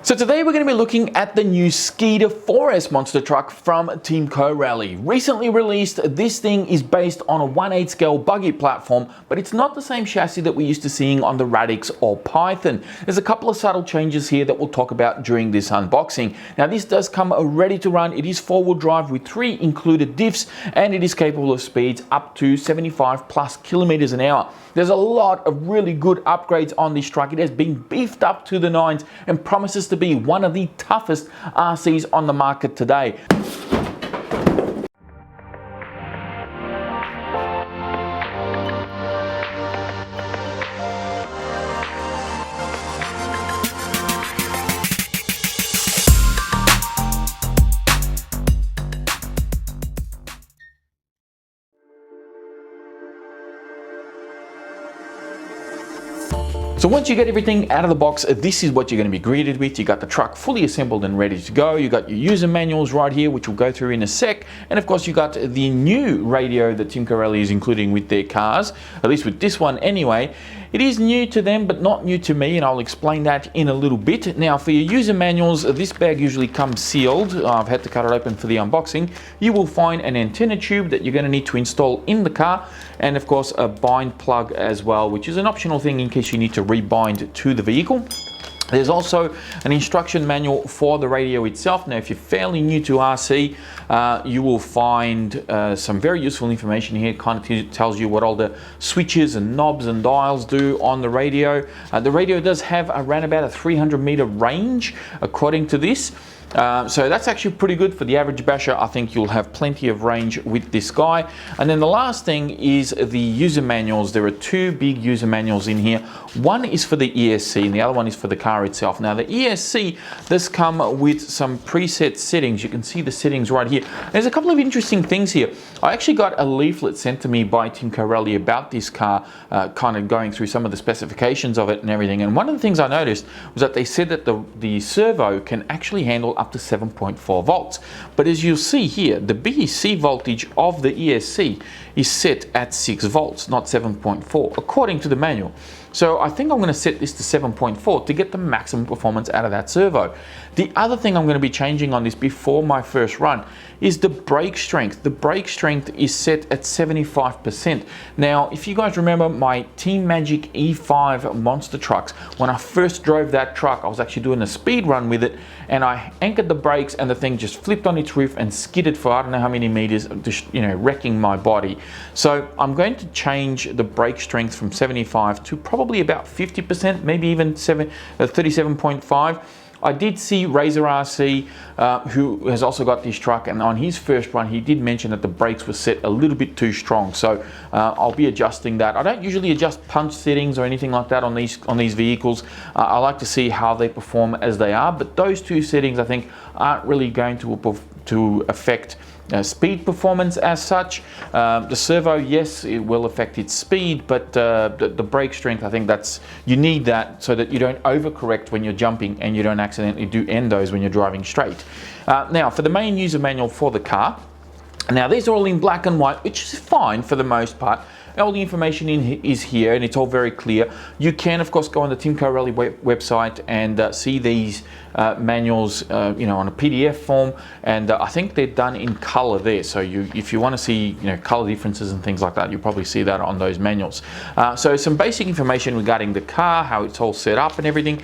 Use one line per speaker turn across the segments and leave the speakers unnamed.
So today we're going to be looking at the new Skeeter 4S monster truck from Team Co Rally. Recently released, this thing is based on a 1/8 scale buggy platform, but it's not the same chassis that we're used to seeing on the Radix or Python. There's a couple of subtle changes here that we'll talk about during this unboxing. Now this does come ready to run. It is 4-wheel drive with 3 included diffs, and it is capable of speeds up to 75 plus kilometers an hour. There's a lot of really good upgrades on this truck. It has been beefed up to the nines and promises to be one of the toughest RCs on the market today. So once you get everything out of the box, this is what you're going to be greeted with. You got the truck fully assembled and ready to go. You got your user manuals right here, which we'll go through in a sec. And of course you got the new radio that Team Co Rally is including with their cars, at least with this one anyway. It is new to them, but not new to me, and I'll explain that in a little bit. Now for your user manuals, this bag usually comes sealed. I've had to cut it open for the unboxing. You will find an antenna tube that you're going to need to install in the car, and of course a bind plug as well, which is an optional thing in case you need to rebind to the vehicle. There's also an instruction manual for the radio itself. Now, if you're fairly new to RC, you will find some very useful information here. It kind of tells you what all the switches and knobs and dials do on the radio. The radio does have around about a 300-meter range, according to this. So that's actually pretty good for the average basher. I think you'll have plenty of range with this guy. And then the last thing is the user manuals. There are 2 big user manuals in here. One is for the ESC and the other one is for the car itself. Now the ESC does come with some preset settings. You can see the settings right here. There's a couple of interesting things here. I actually got a leaflet sent to me by Team Co Rally about this car, kind of going through some of the specifications of it and everything. And one of the things I noticed was that they said that the servo can actually handle up to 7.4 volts. But as you'll see here, the BEC voltage of the ESC is set at 6 volts, not 7.4, according to the manual. So I think I'm going to set this to 7.4 to get the maximum performance out of that servo. The other thing I'm going to be changing on this before my first run is the brake strength. The brake strength is set at 75%. Now, if you guys remember my Team Magic E5 monster trucks, when I first drove that truck, I was actually doing a speed run with it, and I anchored the brakes and the thing just flipped on its roof and skidded for I don't know how many meters, just, you know, wrecking my body. So I'm going to change the brake strength from 75 to probably about 50%, maybe even 37.5. I did see Razor RC, who has also got this truck, and on his first run he did mention that the brakes were set a little bit too strong, so I'll be adjusting that. I don't usually adjust punch settings or anything like that on these vehicles. I like to see how they perform as they are, but those 2 settings I think aren't really going to affect speed performance as such. The servo, yes, it will affect its speed, but the brake strength, I think you need that so that you don't overcorrect when you're jumping and you don't accidentally do endos when you're driving straight. Now for the main user manual for the car, now these are all in black and white, which is fine for the most part. All the information is here and it's all very clear. You can of course go on the Team Co Rally website and see these manuals you know, on a PDF form, and I think they're done in color there, so if you want to see, you know, color differences and things like that, you'll probably see that on those manuals. So some basic information regarding the car, how it's all set up and everything.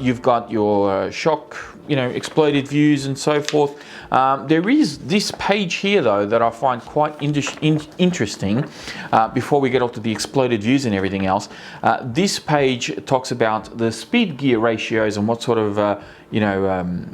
You've got your shock, you know, exploded views and so forth. There is this page here though that I find quite interesting. Before we get off to the exploded views and everything else, this page talks about the speed gear ratios and what sort of you know,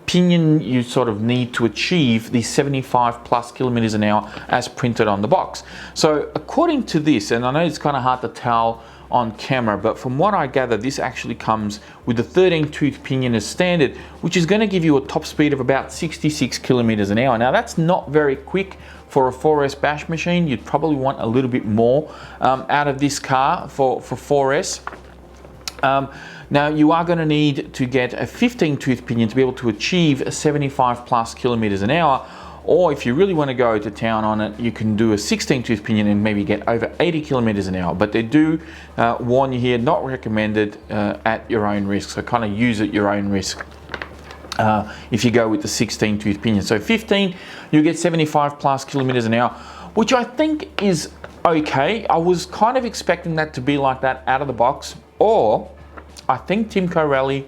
pinion you sort of need to achieve the 75 plus kilometers an hour as printed on the box. So according to this, and I know it's kind of hard to tell on camera, but from what I gather, this actually comes with the 13 tooth pinion as standard, which is going to give you a top speed of about 66 kilometers an hour. Now that's not very quick for a 4S bash machine. You'd probably want a little bit more out of this car for 4S. Now you are going to need to get a 15 tooth pinion to be able to achieve a 75 plus kilometers an hour, or if you really want to go to town on it, you can do a 16 tooth pinion and maybe get over 80 kilometers an hour. But they do warn you here, not recommended at your own risk. So kind of use at your own risk if you go with the 16 tooth pinion. So 15, you get 75 plus kilometers an hour, which I think is okay. I was kind of expecting that to be like that out of the box, or I think Timco Rally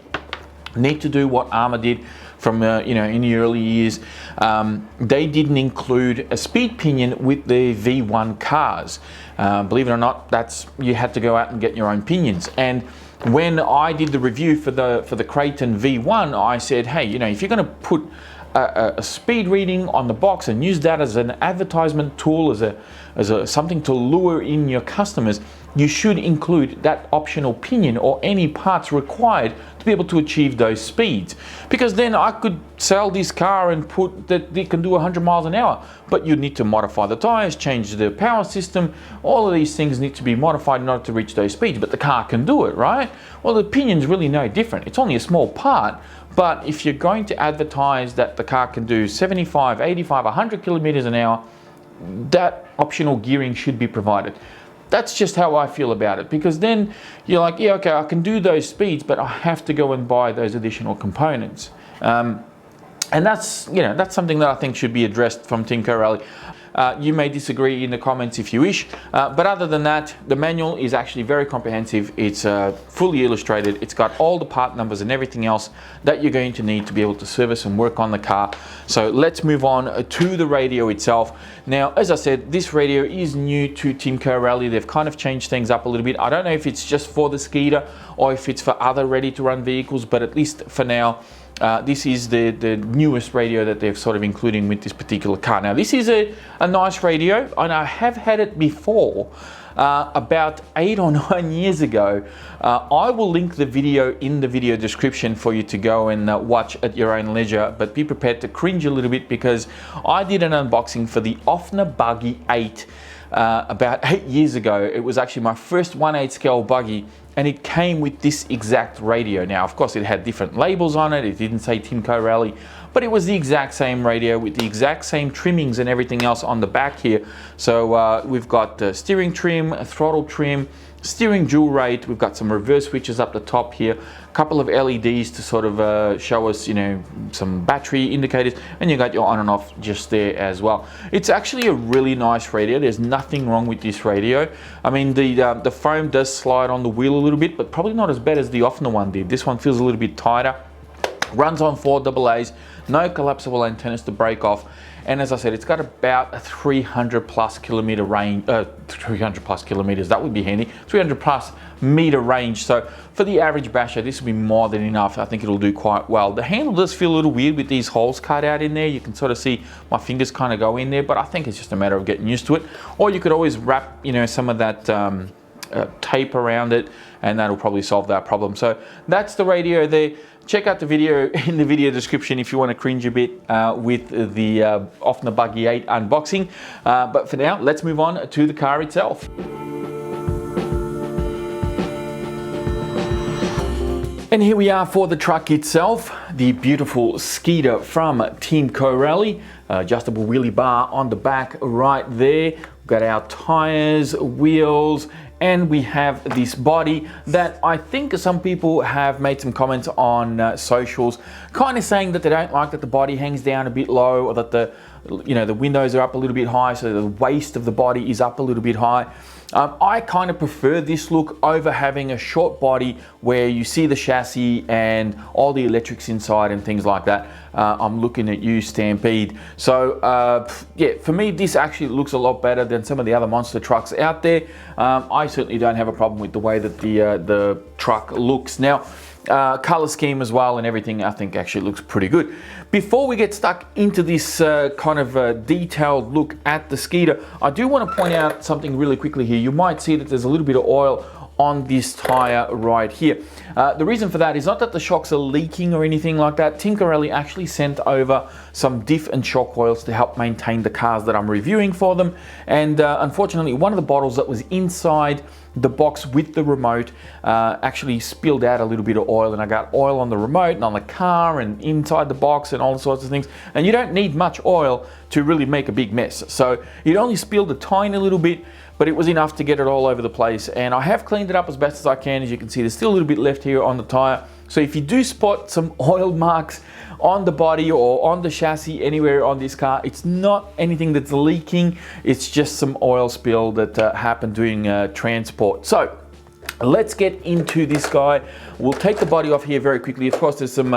need to do what Armour did from in the early years. They didn't include a speed pinion with the V1 cars. Believe it or not, you had to go out and get your own pinions. And when I did the review for the Creighton V1, I said, hey, if you're going to put a speed reading on the box and use that as an advertisement tool, as something to lure in your customers, you should include that optional pinion or any parts required to be able to achieve those speeds. Because then I could sell this car and put that it can do 100 miles an hour, but you need to modify the tires, change the power system. All of these things need to be modified in order to reach those speeds, but the car can do it, right? Well, the pinion's really no different. It's only a small part, but if you're going to advertise that the car can do 75, 85, 100 kilometers an hour, that optional gearing should be provided. That's just how I feel about it, because then you're like, yeah, okay, I can do those speeds, but I have to go and buy those additional components. And that's something that I think should be addressed from Timco Rally. You may disagree in the comments if you wish, but other than that, the manual is actually very comprehensive. It's fully illustrated. It's got all the part numbers and everything else that you're going to need to be able to service and work on the car. So let's move on to the radio itself. Now, as I said, this radio is new to Timco Rally. They've kind of changed things up a little bit. I don't know if it's just for the Skeeter or if it's for other ready-to-run vehicles, but at least for now, this is the newest radio that they're sort of including with this particular car. Now, this is a nice radio, and I have had it before, about 8 or 9 years ago. I will link the video in the video description for you to go and watch at your own leisure, but be prepared to cringe a little bit because I did an unboxing for the Offner Buggy 8 about 8 years ago. It was actually my first 1/8 scale buggy, and it came with this exact radio. Now, of course, it had different labels on it. It didn't say Timco Rally, but it was the exact same radio with the exact same trimmings and everything else on the back here. So we've got steering trim, throttle trim, steering dual rate. We've got some reverse switches up the top here, a couple of LEDs to sort of show us, some battery indicators, and you got your on and off just there as well. It's actually a really nice radio. There's nothing wrong with this radio. I mean, the foam does slide on the wheel a little bit, but probably not as bad as the Offner one did. This one feels a little bit tighter. Runs on 4 AA's, no collapsible antennas to break off, and as I said, it's got about a 300 plus kilometer range, 300 plus kilometers, that would be handy, 300 plus meter range. So for the average basher, this will be more than enough. I think it'll do quite well. The handle does feel a little weird with these holes cut out in there. You can sort of see my fingers kind of go in there, but I think it's just a matter of getting used to it. Or you could always wrap, some of that tape around it, and that'll probably solve that problem. So that's the radio there. Check out the video in the video description if you want to cringe a bit with the Offner Buggy 8 unboxing. But for now, let's move on to the car itself. And here we are for the truck itself, the beautiful Skeeter from Timco Rally. Adjustable wheelie bar on the back right there. We've got our tires, wheels, and we have this body that I think some people have made some comments on socials, kind of saying that they don't like that the body hangs down a bit low, or that the windows are up a little bit high, so the waist of the body is up a little bit high. I kind of prefer this look over having a short body where you see the chassis and all the electrics inside and things like that. I'm looking at you, Stampede. So yeah, for me, this actually looks a lot better than some of the other monster trucks out there. I certainly don't have a problem with the way that the truck looks. Now, color scheme as well and everything, I think actually looks pretty good. Before we get stuck into this kind of detailed look at the Skeeter, I do want to point out something really quickly here. You might see that there's a little bit of oil on this tire right here. The reason for that is not that the shocks are leaking or anything like that. Tinkerelli actually sent over some diff and shock oils to help maintain the cars that I'm reviewing for them, and unfortunately one of the bottles that was inside the box with the remote actually spilled out a little bit of oil, and I got oil on the remote and on the car and inside the box and all sorts of things, and you don't need much oil to really make a big mess. So it only spilled a tiny little bit, but it was enough to get it all over the place, and I have cleaned it up as best as I can. As you can see, there's still a little bit left here on the tire. So if you do spot some oil marks on the body or on the chassis anywhere on this car, it's not anything that's leaking, it's just some oil spill that happened during transport. So let's get into this guy. We'll take the body off here very quickly. Of course, there's some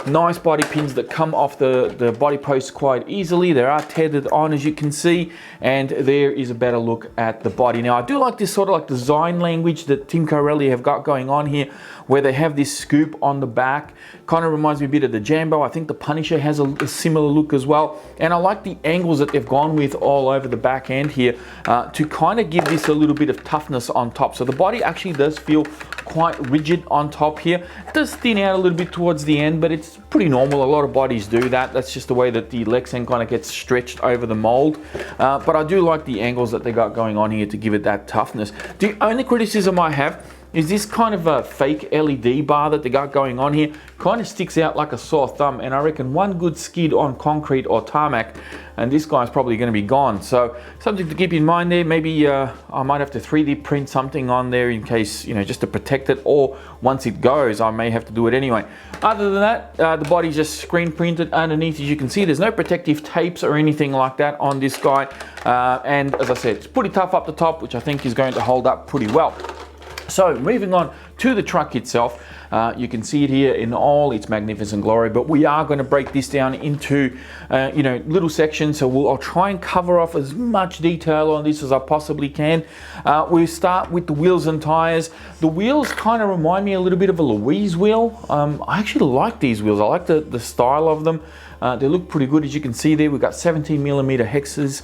nice body pins that come off the body posts quite easily. They are tethered on, as you can see, and there is a better look at the body. Now, I do like this sort of like design language that Tinkerelli have got going on here, where they have this scoop on the back. Kind of reminds me a bit of the Jambo. I think the Punisher has a similar look as well. And I like the angles that they've gone with all over the back end here to kind of give this a little bit of toughness on top. So the body actually does feel quite rigid on top here. It does thin out a little bit towards the end, but it's pretty normal. A lot of bodies do that. That's just the way that the Lexan kind of gets stretched over the mold. But I do like the angles that they got going on here to give it that toughness. The only criticism I have is this kind of a fake LED bar that they got going on here. Kind of sticks out like a sore thumb, and I reckon one good skid on concrete or tarmac and this guy's probably going to be gone. So something to keep in mind there. Maybe I might have to 3D print something on there in case, you know, just to protect it, or once it goes I may have to do it anyway. Other than that, the body's just screen printed underneath. As you can see, there's no protective tapes or anything like that on this guy, and as I said, it's pretty tough up the top, which I think is going to hold up pretty well. So moving on to the truck itself, you can see it here in all its magnificent glory, but we are going to break this down into you know, little sections. So I'll try and cover off as much detail on this as I possibly can. We start with the wheels and tires. The wheels kind of remind me a little bit of a Louise wheel. I actually like these wheels. I like the style of them. They look pretty good. As you can see there, we've got 17mm hexes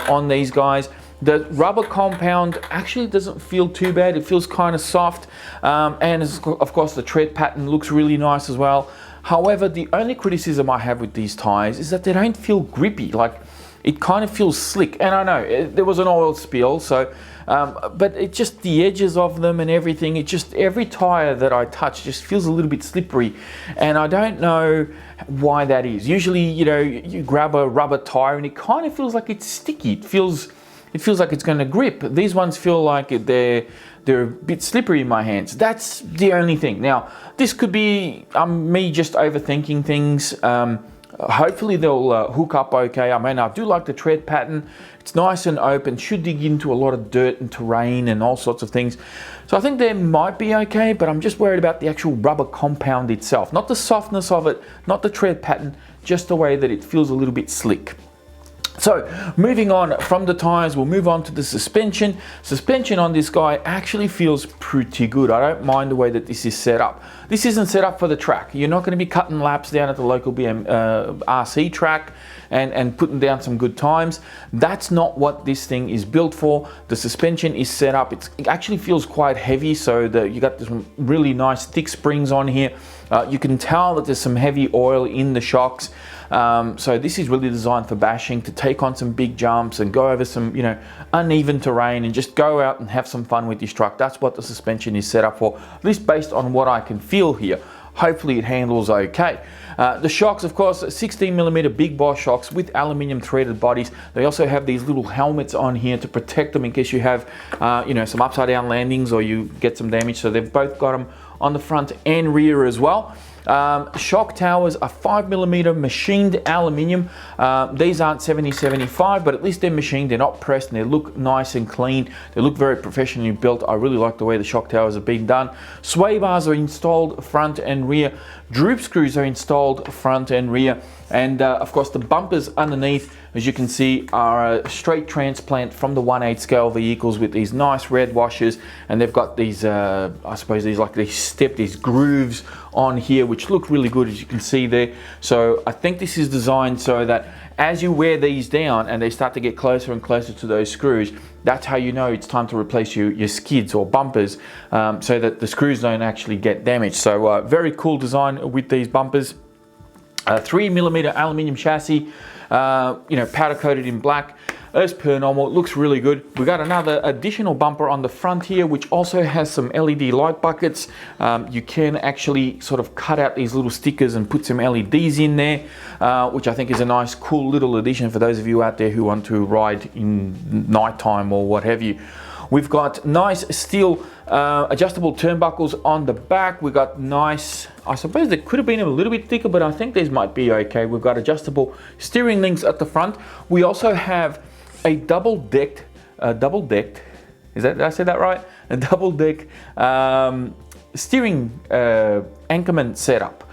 on these guys. The rubber compound actually doesn't feel too bad. It feels kind of soft, and of course the tread pattern looks really nice as well. However, the only criticism I have with these tires is that they don't feel grippy. Like, it kind of feels slick, and I know there was an oil spill, so but it just, the edges of them and everything, it just, every tire that I touch just feels a little bit slippery, and I don't know why that is. Usually, you know, you grab a rubber tire and it kind of feels like it's sticky. It feels like it's going to grip. These ones feel like they're a bit slippery in my hands. That's the only thing. Now, this could be me just overthinking things. Hopefully they'll hook up okay. I mean, I do like the tread pattern. It's nice and open, should dig into a lot of dirt and terrain and all sorts of things. So I think they might be okay, but I'm just worried about the actual rubber compound itself. Not the softness of it, not the tread pattern, just the way that it feels a little bit slick. So moving on from the tires, we'll move on to the suspension. Suspension on this guy actually feels pretty good. I don't mind the way that this is set up. This isn't set up for the track. You're not going to be cutting laps down at the local RC track and putting down some good times. That's not what this thing is built for. The suspension is set up. It actually feels quite heavy, so you got some really nice thick springs on here. You can tell that there's some heavy oil in the shocks. So this is really designed for bashing, to take on some big jumps and go over some, you know, uneven terrain and just go out and have some fun with this truck. That's what the suspension is set up for, at least based on what I can feel here. Hopefully it handles okay. The shocks, of course, 16mm big boss shocks with aluminium threaded bodies. They also have these little helmets on here to protect them in case you have, you know, some upside down landings or you get some damage. So they've both got them on the front and rear as well. Shock towers are 5mm machined aluminium. These aren't 7075, but at least they're machined, they're not pressed, and they look nice and clean. They look very professionally built. I really like the way the shock towers have been done. Sway bars are installed front and rear. Droop screws are installed front and rear. And of course the bumpers underneath, as you can see, are a straight transplant from the 1/8 scale vehicles with these nice red washers, and they've got these I suppose these grooves on here which look really good, as you can see there. So I think this is designed so that As you wear these down and they start to get closer and closer to those screws, that's how you know it's time to replace your skids or bumpers, so that the screws don't actually get damaged. So very cool design with these bumpers. 3mm aluminium chassis, powder coated in black. As per normal, it looks really good. We got another additional bumper on the front here, which also has some LED light buckets. You can actually sort of cut out these little stickers and put some LEDs in there, which I think is a nice, cool little addition for those of you out there who want to ride in nighttime or what have you. We've got nice steel adjustable turnbuckles on the back. We've got nice, I suppose they could have been a little bit thicker, but I think these might be okay. We've got adjustable steering links at the front. We also have a double-decked, did I say that right? A double-deck steering anchorman setup.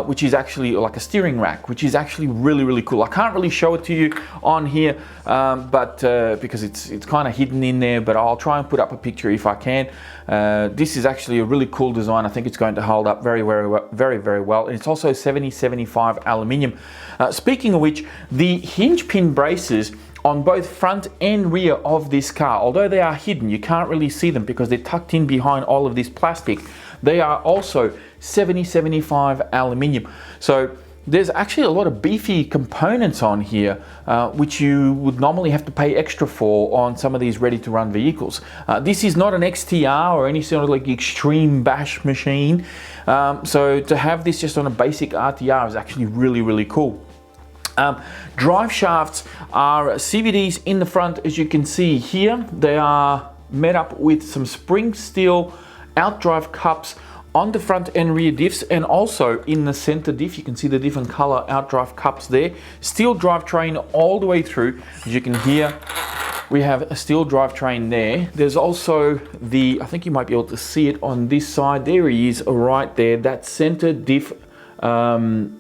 Which is actually like a steering rack, which is actually really cool. I can't really show it to you on here, but because it's kind of hidden in there, but I'll try and put up a picture if I can. This is actually a really cool design. I think it's going to hold up very well. And it's also 70/75 aluminium. Speaking of which, the hinge pin braces on both front and rear of this car, although they are hidden, you can't really see them because they're tucked in behind all of this plastic. They are also 70/75 aluminium. So there's actually a lot of beefy components on here, which you would normally have to pay extra for on some of these ready-to-run vehicles. This is not an XTR or any sort of like extreme bash machine. So to have this just on a basic RTR is actually really cool. Drive shafts are CVDs in the front, as you can see here. They are made up with some spring steel outdrive cups on the front and rear diffs, and also in the center diff. You can see the different color outdrive cups there. Steel drivetrain all the way through. As you can hear, we have a steel drivetrain there. There's also the, I think you might be able to see it on this side. There he is right there. That center diff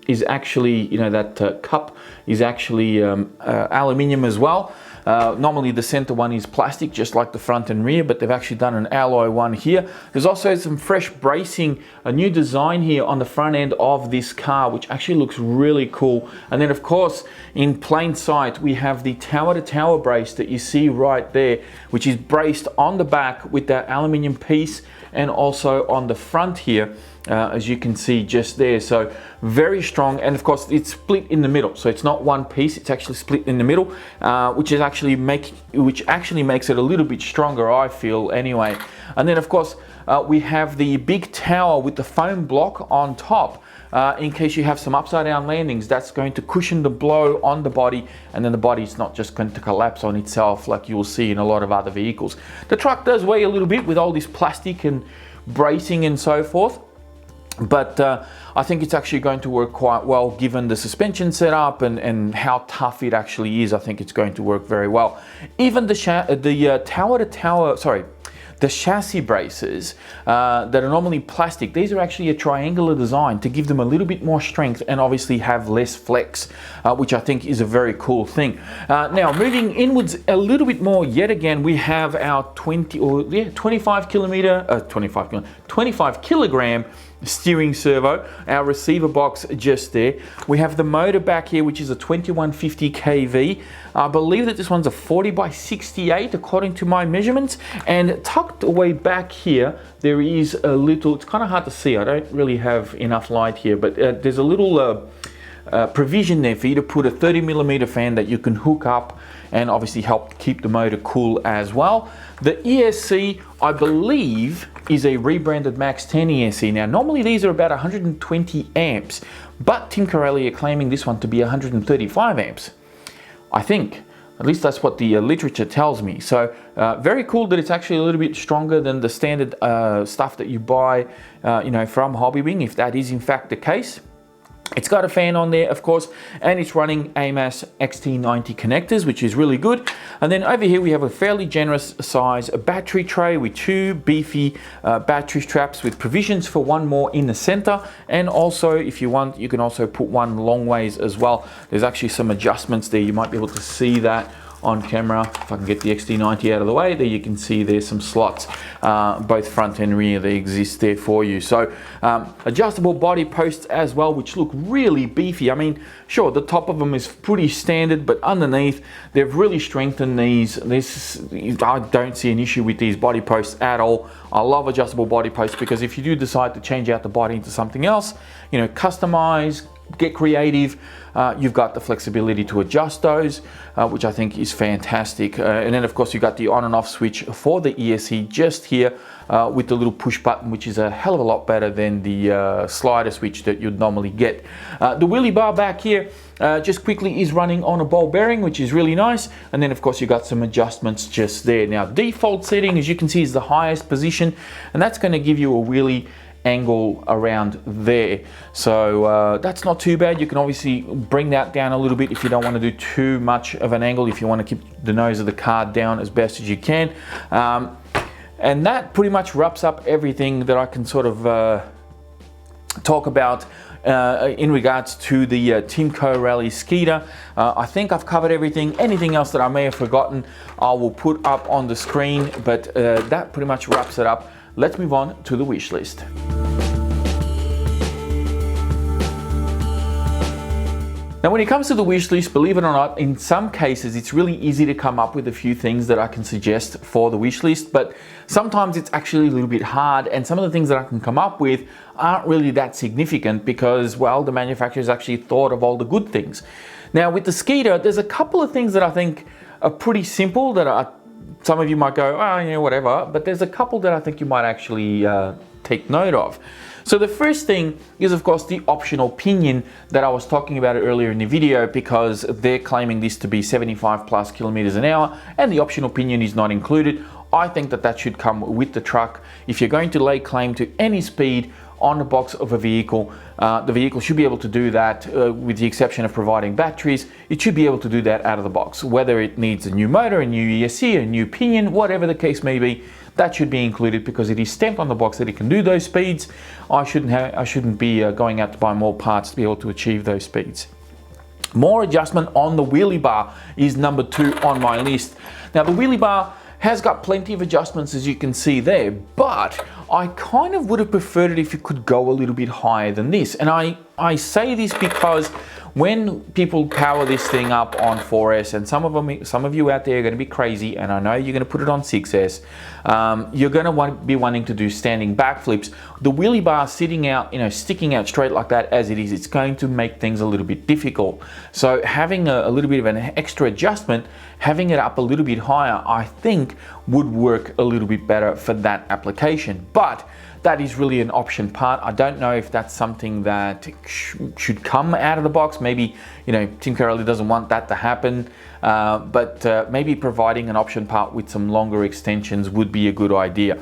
is actually, that cup is actually aluminium as well. Normally the center one is plastic, just like the front and rear, but they've actually done an alloy one here. There's also some fresh bracing, a new design here on the front end of this car, which actually looks really cool. And then of course, in plain sight, we have the tower-to-tower brace that you see right there, which is braced on the back with that aluminium piece, and also on the front here, as you can see just there. So very strong, and of course it's split in the middle, so it's not one piece, it's actually split in the middle, which actually makes it a little bit stronger, I feel anyway. And then of course we have the big tower with the foam block on top, in case you have some upside down landings. That's going to cushion the blow on the body, and then the body's not just going to collapse on itself like you'll see in a lot of other vehicles. The truck does weigh a little bit with all this plastic and bracing and so forth, but I think it's actually going to work quite well given the suspension setup and how tough it actually is. I think it's going to work very well. Even the chassis braces that are normally plastic, these are actually a triangular design to give them a little bit more strength and obviously have less flex, which I think is a very cool thing. Now moving inwards a little bit more, yet again we have our 25 kilogram steering servo, our receiver box just there. We have the motor back here, which is a 2150 kV. I believe that this one's a 40/68 according to my measurements, and tucked away back here there is a little, it's kind of hard to see, I don't really have enough light here, but there's a little provision there for you to put a 30mm fan that you can hook up and obviously help keep the motor cool as well. The ESC, I believe, is a rebranded Max 10 ESC. Now normally these are about 120 amps, but Tim Corelli are claiming this one to be 135 amps. I think, at least that's what the literature tells me. So very cool that it's actually a little bit stronger than the standard stuff that you buy from Hobbywing, if that is in fact the case. It's got a fan on there, of course, and it's running AMAS XT90 connectors, which is really good. And then over here we have a fairly generous size battery tray with two beefy battery straps with provisions for one more in the center. And also, if you want, you can also put one long ways as well. There's actually some adjustments there. You might be able to see that on camera. If I can get the XT90 out of the way, there you can see there's some slots, both front and rear, they exist there for you. So adjustable body posts as well, which look really beefy. I mean, sure, the top of them is pretty standard, but underneath they've really strengthened these. I don't see an issue with these body posts at all. I love adjustable body posts because if you do decide to change out the body into something else, you know, customize, get creative, you've got the flexibility to adjust those, which I think is fantastic. And then of course you got the on and off switch for the ESC just here with the little push button, which is a hell of a lot better than the slider switch that you'd normally get. The wheelie bar back here just quickly is running on a ball bearing, which is really nice. And then of course you got some adjustments just there. Now default setting, as you can see, is the highest position, and that's going to give you a wheelie angle around there. So that's not too bad. You can obviously bring that down a little bit if you don't want to do too much of an angle, if you want to keep the nose of the car down as best as you can. And that pretty much wraps up everything that I can sort of talk about in regards to the Timco Rally Skeeter. I think I've covered everything. Anything else that I may have forgotten, I will put up on the screen, but that pretty much wraps it up. Let's move on to the wish list. Now, when it comes to the wish list, believe it or not, in some cases it's really easy to come up with a few things that I can suggest for the wish list, but sometimes it's actually a little bit hard, and some of the things that I can come up with aren't really that significant because, well, the manufacturer's actually thought of all the good things. Now, with the Skeeter, there's a couple of things that I think are pretty simple that are, some of you might go, oh, you know, whatever, but there's a couple that I think you might actually take note of. So the first thing is, of course, the optional pinion that I was talking about earlier in the video, because they're claiming this to be 75 plus kilometers an hour and the optional pinion is not included. I think that that should come with the truck. If you're going to lay claim to any speed on the box of a vehicle, the vehicle should be able to do that, with the exception of providing batteries. It should be able to do that out of the box, whether it needs a new motor, a new ESC, a new pinion, whatever the case may be. That should be included because it is stamped on the box that it can do those speeds. I shouldn't be going out to buy more parts to be able to achieve those speeds. More adjustment on the wheelie bar is number 2 on my list. Now, the wheelie bar has got plenty of adjustments, as you can see there, but I kind of would have preferred it if it could go a little bit higher than this. And I say this because when people power this thing up on 4S, and some of you out there are going to be crazy, and I know you're going to put it on 6S, you're going to be wanting to do standing backflips. The wheelie bar sitting out, you know, sticking out straight like that as it is, it's going to make things a little bit difficult. So having a little bit of an extra adjustment, having it up a little bit higher, I think would work a little bit better for that application. But that is really an option part. I don't know if that's something that should come out of the box. Maybe, you know, Timco Rally doesn't want that to happen, but maybe providing an option part with some longer extensions would be a good idea.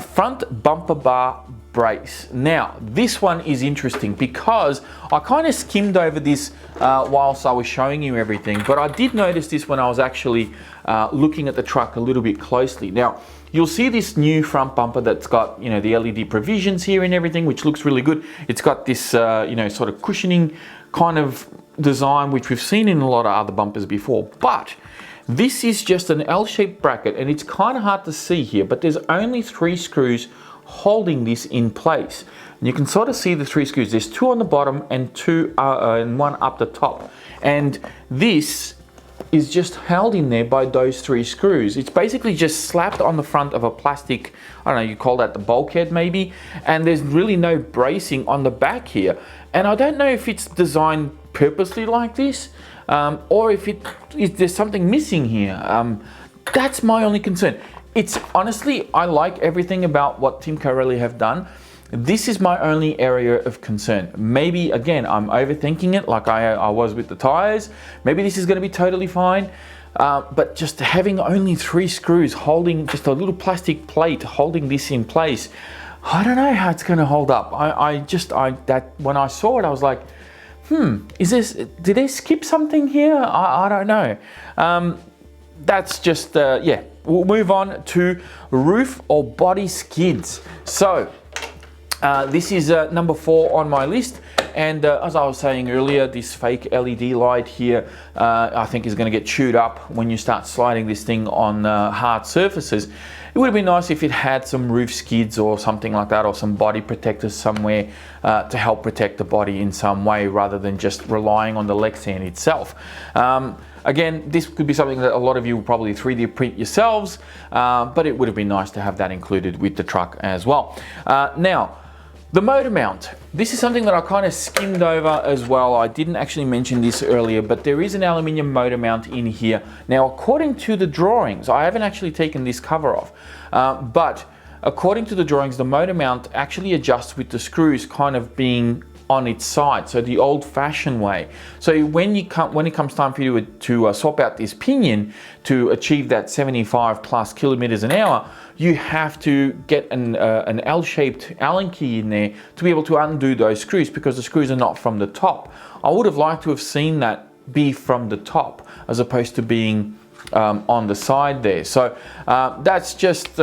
Front bumper bar brace. Now, this one is interesting because I kind of skimmed over this whilst I was showing you everything, but I did notice this when I was actually looking at the truck a little bit closely. Now, you'll see this new front bumper that's got, you know, the LED provisions here and everything, which looks really good. It's got this, you know, sort of cushioning kind of design, which we've seen in a lot of other bumpers before. But this is just an L-shaped bracket, and it's kind of hard to see here, but there's only 3 screws holding this in place. And you can sort of see the 3 screws. There's 2 on the bottom and 1 up the top. And this is just held in there by those 3 screws. It's basically just slapped on the front of a plastic, I don't know, you call that the bulkhead maybe, and there's really no bracing on the back here. And I don't know if it's designed purposely like this, or if there's something missing here. That's my only concern. It's honestly, I like everything about what Timco Rally have done. This is my only area of concern. Maybe, again, I'm overthinking it like I was with the tires. Maybe this is going to be totally fine. But just having only 3 screws holding just a little plastic plate holding this in place, I don't know how it's going to hold up. When I saw it, I was like, did they skip something here? I don't know. That's just, yeah. We'll move on to roof or body skids. So, this is number 4 on my list, And as I was saying earlier, this fake LED light here, I think is going to get chewed up when you start sliding this thing on hard surfaces. It would have been nice if it had some roof skids or something like that, or some body protectors somewhere to help protect the body in some way, rather than just relying on the Lexan itself. Again, this could be something that a lot of you will probably 3D print yourselves, but it would have been nice to have that included with the truck as well. Now, the motor mount. This is something that I kind of skimmed over as well. I didn't actually mention this earlier, but there is an aluminium motor mount in here. Now, according to the drawings, I haven't actually taken this cover off, but according to the drawings, the motor mount actually adjusts with the screws kind of being on its side, so the old-fashioned way. So when it comes time for you to swap out this pinion to achieve that 75 plus kilometers an hour, you have to get an L-shaped Allen key in there to be able to undo those screws, because the screws are not from the top. I would have liked to have seen that be from the top as opposed to being on the side there. So that's just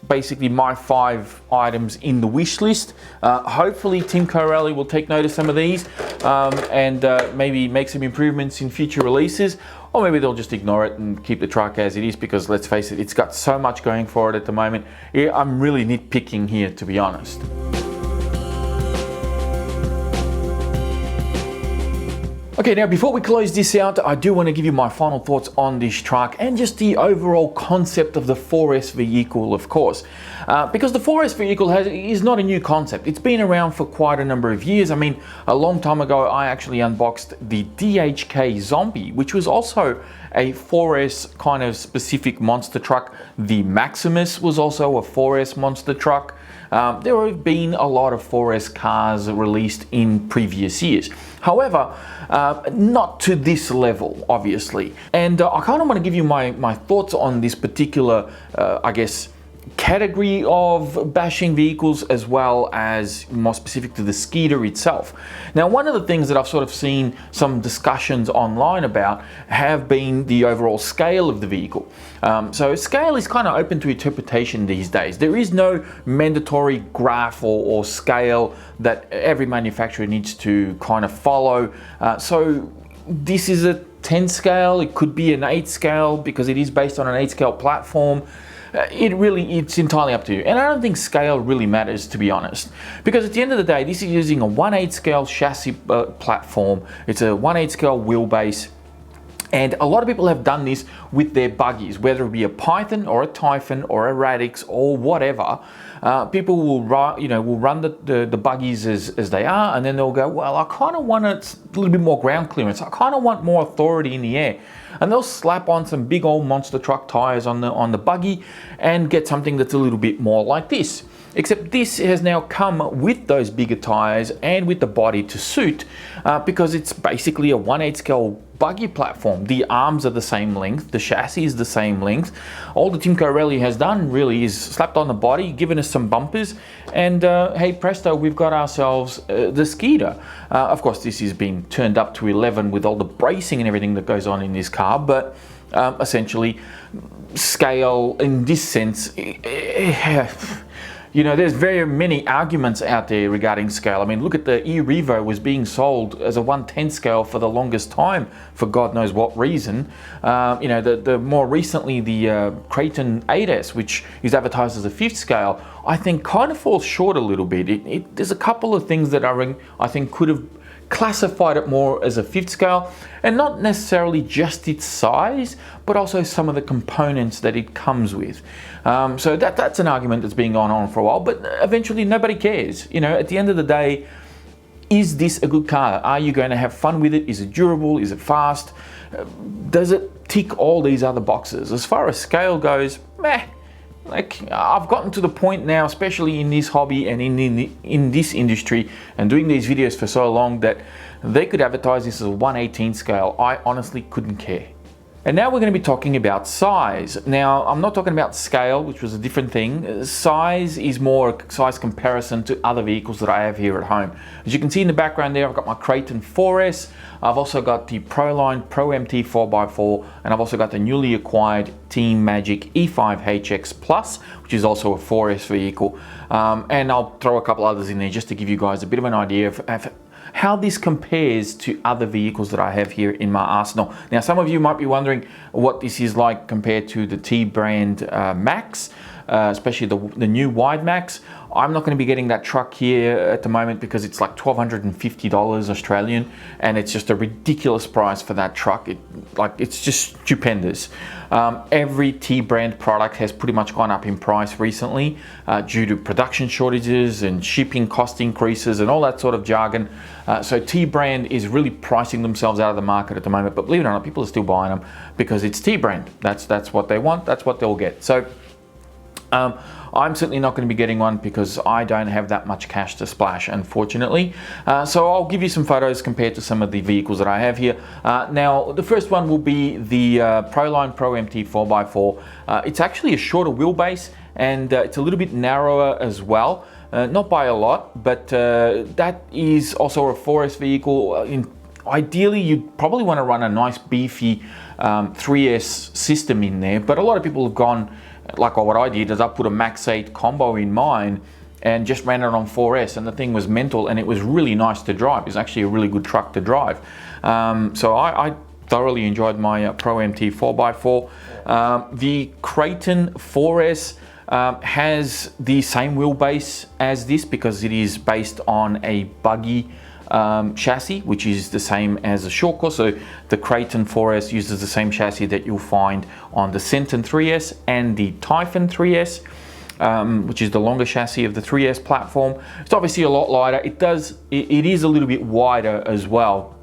basically my 5 items in the wish list. Hopefully Tim Corelli will take note of some of these and maybe make some improvements in future releases, or maybe they'll just ignore it and keep the truck as it is, because let's face it, it's got so much going for it at the moment. Yeah, I'm really nitpicking here, to be honest. Okay, now before we close this out, I do want to give you my final thoughts on this truck and just the overall concept of the 4S vehicle, of course. Because the 4S vehicle is not a new concept. It's been around for quite a number of years. I mean, a long time ago, I actually unboxed the DHK Zombie, which was also a 4S kind of specific monster truck. The Maximus was also a 4S monster truck. There have been a lot of 4S cars released in previous years. However, not to this level, obviously. And I kind of want to give you my thoughts on this particular, I guess, category of bashing vehicles, as well as more specific to the Skeeter itself. Now, one of the things that I've sort of seen some discussions online about have been the overall scale of the vehicle. So scale is kind of open to interpretation these days. There is no mandatory graph or scale that every manufacturer needs to kind of follow. So this is a 10 scale, it could be an 8 scale because it is based on an 8 scale platform. It's entirely up to you. And I don't think scale really matters, to be honest, because at the end of the day, this is using a 1/8 scale chassis platform. It's a 1/8 scale wheelbase. And a lot of people have done this with their buggies, whether it be a Python or a Typhon or a Radix or whatever. People will run the buggies as they are, and then they'll go, well, I kind of want a little bit more ground clearance. I kind of want more authority in the air. And they'll slap on some big old monster truck tires on the buggy and get something that's a little bit more like this. Except this has now come with those bigger tires and with the body to suit, because it's basically a 1/8 scale buggy platform. The arms are the same length, the chassis is the same length. All that Tim Corelli has done really is slapped on the body, given us some bumpers, and hey presto, we've got ourselves the Skeeter. Of course, this has been turned up to 11 with all the bracing and everything that goes on in this car, but essentially scale in this sense, you know, there's very many arguments out there regarding scale. I mean, look at the e-Revo was being sold as a 1/10 scale for the longest time, for God knows what reason. You know, the more recently, the Kraton 8S, which is advertised as a 5th scale, I think kind of falls short a little bit. There's a couple of things that I think could have classified it more as a 5th scale, and not necessarily just its size, but also some of the components that it comes with. So that's an argument that's been going on for a while, but eventually nobody cares. You know, at the end of the day, is this a good car? Are you going to have fun with it? Is it durable? Is it fast? Does it tick all these other boxes? As far as scale goes, meh. Like, I've gotten to the point now, especially in this hobby and in this industry, and doing these videos for so long, that they could advertise this as a 1/18 scale. I honestly couldn't care. And now we're going to be talking about size. Now, I'm not talking about scale, which was a different thing. Size is more a size comparison to other vehicles that I have here at home. As you can see in the background there, I've got my Kraton 4S. I've also got the Proline Pro MT 4x4, and I've also got the newly acquired Team Magic E5 HX Plus, which is also a 4S vehicle. And I'll throw a couple others in there just to give you guys a bit of an idea of how this compares to other vehicles that I have here in my arsenal. Now, some of you might be wondering what this is like compared to the T brand Max, especially the new Wide Max. I'm not going to be getting that truck here at the moment because it's like $1,250 Australian, and it's just a ridiculous price for that truck. It's just stupendous. Every T brand product has pretty much gone up in price recently due to production shortages and shipping cost increases and all that sort of jargon. So T brand is really pricing themselves out of the market at the moment, but believe it or not, people are still buying them because it's T brand. That's what they want, that's what they'll get. So I'm certainly not going to be getting one because I don't have that much cash to splash, unfortunately. So I'll give you some photos compared to some of the vehicles that I have here. Now, the first one will be the Proline Pro MT 4x4. It's actually a shorter wheelbase, and it's a little bit narrower as well. Not by a lot, but that is also a 4S vehicle. Ideally, you'd probably want to run a nice beefy 3S system in there, but a lot of people have gone, like what I did, is I put a Max 8 combo in mine and just ran it on 4S, and the thing was mental, and it was really nice to drive. It's actually a really good truck to drive. So I thoroughly enjoyed my Pro MT 4x4. The Creighton 4S has the same wheelbase as this because it is based on a buggy chassis, which is the same as the short course. So the Creighton 4S uses the same chassis that you'll find on the Centon 3S and the Typhon 3S, which is the longer chassis of the 3S platform. It's obviously a lot lighter. It is a little bit wider as well,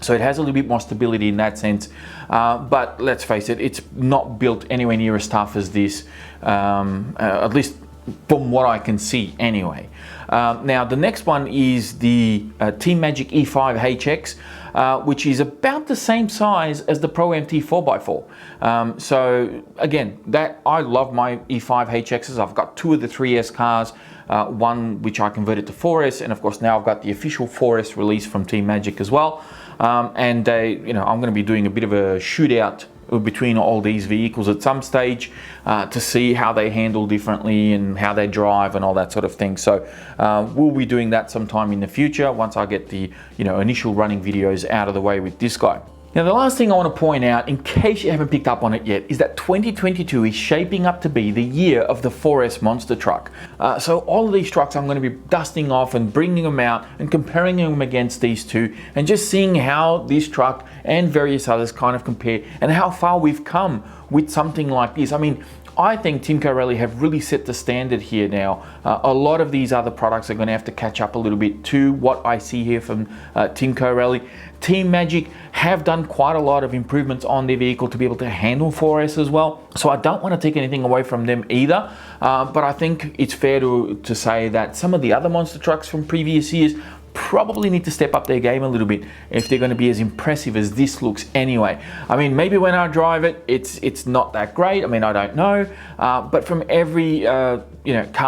so it has a little bit more stability in that sense. But let's face it, it's not built anywhere near as tough as this, at least from what I can see anyway. Now the next one is the Team Magic E5 HX, which is about the same size as the Pro MT 4x4. So again, I love my E5 HXs. I've got two of the 3S cars, one which I converted to 4S, and of course now I've got the official 4S release from Team Magic as well. I'm going to be doing a bit of a shootout between all these vehicles at some stage to see how they handle differently and how they drive and all that sort of thing. So we'll be doing that sometime in the future once I get the initial running videos out of the way with this guy. Now, the last thing I want to point out, in case you haven't picked up on it yet, is that 2022 is shaping up to be the year of the 4S monster truck. So all of these trucks I'm going to be dusting off and bringing them out and comparing them against these two and just seeing how this truck and various others kind of compare and how far we've come with something like this. I mean, I think Timco Rally have really set the standard here now. A lot of these other products are going to have to catch up a little bit to what I see here from Timco Rally. Team Magic have done quite a lot of improvements on their vehicle to be able to handle 4S as well. So I don't want to take anything away from them either. But I think it's fair to say that some of the other monster trucks from previous years probably need to step up their game a little bit if they're going to be as impressive as this looks anyway. I mean, maybe when I drive it, it's not that great. I mean, I don't know. But from every car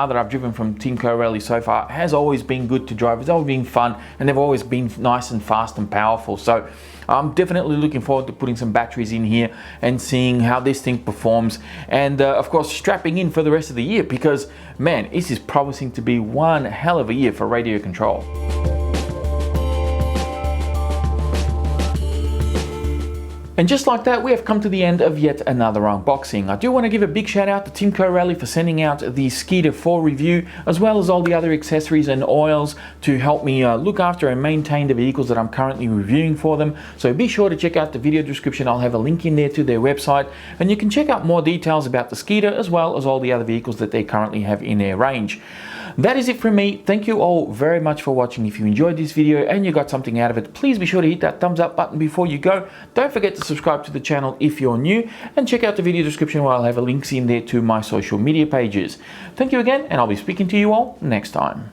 that I've driven from Timco Rally so far, has always been good to drive. It's always been fun, and they've always been nice and fast and powerful. So I'm definitely looking forward to putting some batteries in here and seeing how this thing performs, and of course strapping in for the rest of the year, because man, this is promising to be one hell of a year for radio control. And just like that, we have come to the end of yet another unboxing. I do want to give a big shout out to Timco Rally for sending out the Skeeter 4 review, as well as all the other accessories and oils to help me look after and maintain the vehicles that I'm currently reviewing for them. So be sure to check out the video description. I'll have a link in there to their website, and you can check out more details about the Skeeter as well as all the other vehicles that they currently have in their range. That is it from me. Thank you all very much for watching. If you enjoyed this video and you got something out of it, please be sure to hit that thumbs up button before you go. Don't forget to subscribe to the channel if you're new, and check out the video description where I'll have links in there to my social media pages. Thank you again, and I'll be speaking to you all next time.